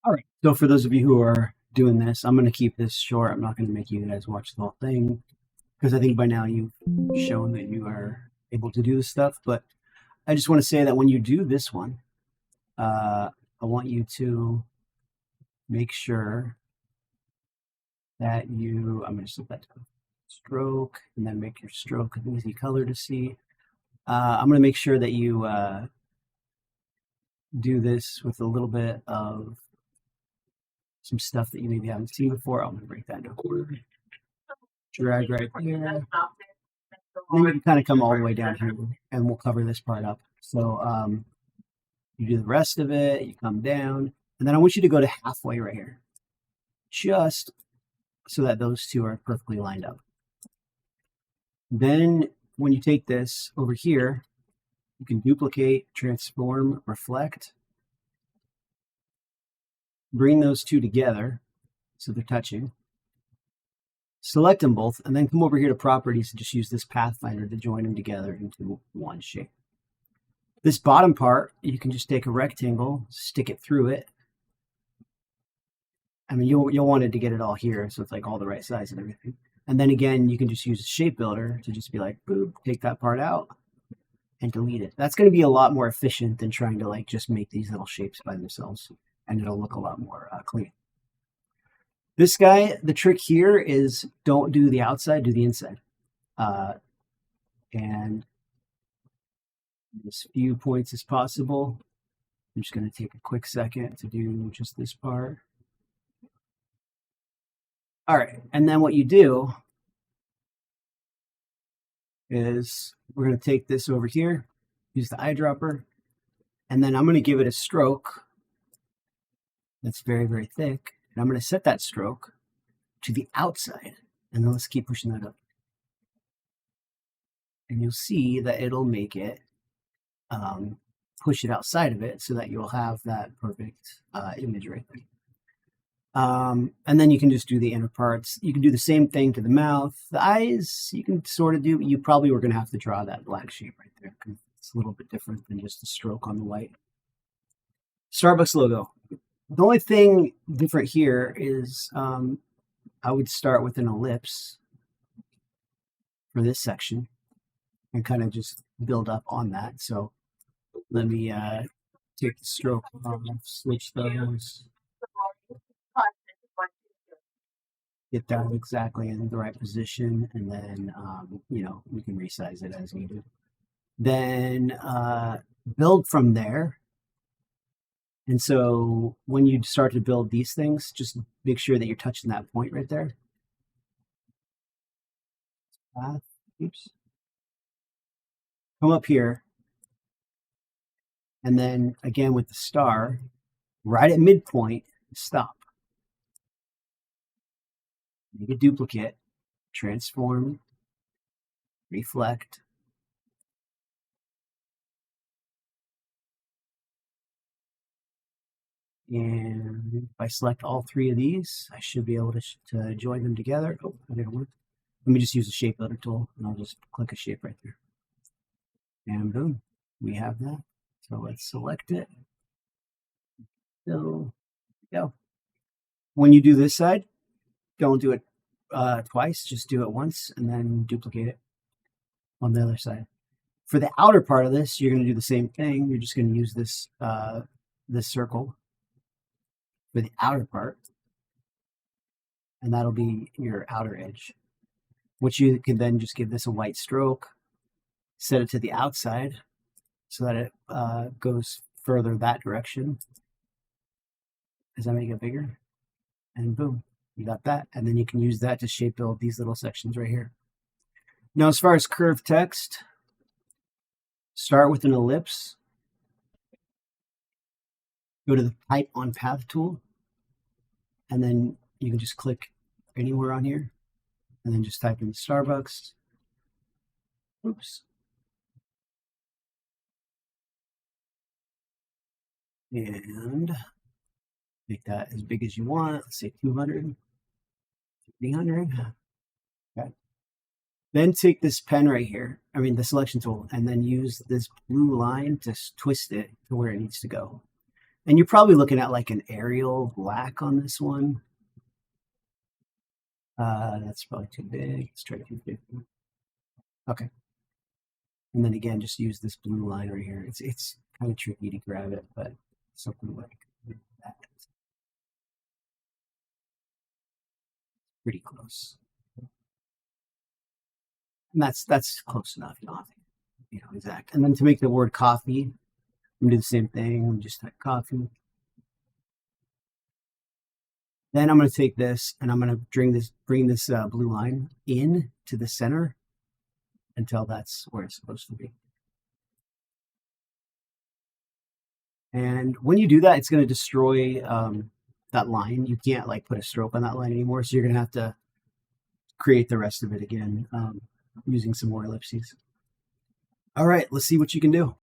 All right. So for those of you who are doing this, I'm going to keep this short. I'm not going to make you guys watch the whole thing because I think by now you've shown that you are able to do this stuff. But I just want to say that when you do this one, I want you to make sure that I'm going to set that to stroke and then make your stroke an easy color to see. I'm going to make sure that you do this with a little bit of some stuff that you maybe haven't seen before. I'm going to break that into a quarter. Drag right here. And then you can kind of come all the way down here and we'll cover this part up. So you do the rest of it, you come down, and then I want you to go to halfway right here, just so that those two are perfectly lined up. Then when you take this over here, you can duplicate, transform, reflect, bring those two together so they're touching. Select them both, and then come over here to properties and just use this pathfinder to join them together into one shape. This bottom part, you can just take a rectangle, stick it through it. I mean, you'll want it to get it all here, so it's like all the right size and everything. And then again, you can just use a shape builder to just be like, boop, take that part out and delete it. That's going to be a lot more efficient than trying to like just make these little shapes by themselves, and it'll look a lot more clean. This guy, the trick here is don't do the outside, do the inside. And as few points as possible. I'm just going to take a quick second to do just this part. All right, and then what you do is we're going to take this over here, use the eyedropper, and then I'm going to give it a stroke that's very, very thick. And I'm going to set that stroke to the outside, and then let's keep pushing that up. And you'll see that it'll make it push it outside of it so that you'll have that perfect image right there. And then you can just do the inner parts. You can do the same thing to the mouth. The eyes, you can sort of do, but you probably were going to have to draw that black shape right there because it's a little bit different than just a stroke on the white. Starbucks logo. The only thing different here is I would start with an ellipse for this section and kind of just build up on that. So let me take the stroke off, switch those, get that exactly in the right position, and then, we can resize it as needed. Then build from there. And so when you start to build these things, just make sure that you're touching that point right there. Oops. Come up here. And then again with the star, right at midpoint, stop. Make a duplicate, transform, reflect. And if I select all three of these, I should be able to join them together. Oh, that didn't work. Let me just use the shape builder tool, and I'll just click a shape right there. And boom, we have that. So let's select it. So go. When you do this side, don't do it twice, just do it once and then duplicate it on the other side. For the outer part of this, you're going to do the same thing. You're just going to use this this circle for the outer part, and that'll be your outer edge, which you can then just give this a white stroke, set it to the outside so that it goes further that direction as I make it bigger, and boom, you got that. And then you can use that to shape build these little sections right here. Now, as far as curved text, start with an ellipse, go to the type on path tool, and then you can just click anywhere on here and then just type in Starbucks. Oops. And make that as big as you want. Let's say 200, 300. Okay. Then take this pen right here, the selection tool, and then use this blue line to twist it to where it needs to go. And you're probably looking at like an Arial black on this one. That's probably too big. Let's try 250. Okay. And then again, just use this blue line right here. It's kind of tricky to grab it, but something like that. Pretty close. And that's close enough. You don't have to, exact. And then to make the word coffee, I'm gonna do the same thing. I'm just type coffee. Then I'm gonna take this and I'm gonna bring this blue line in to the center until that's where it's supposed to be. And when you do that, it's going to destroy that line. You can't like put a stroke on that line anymore. So you're going to have to create the rest of it again using some more ellipses. All right, let's see what you can do.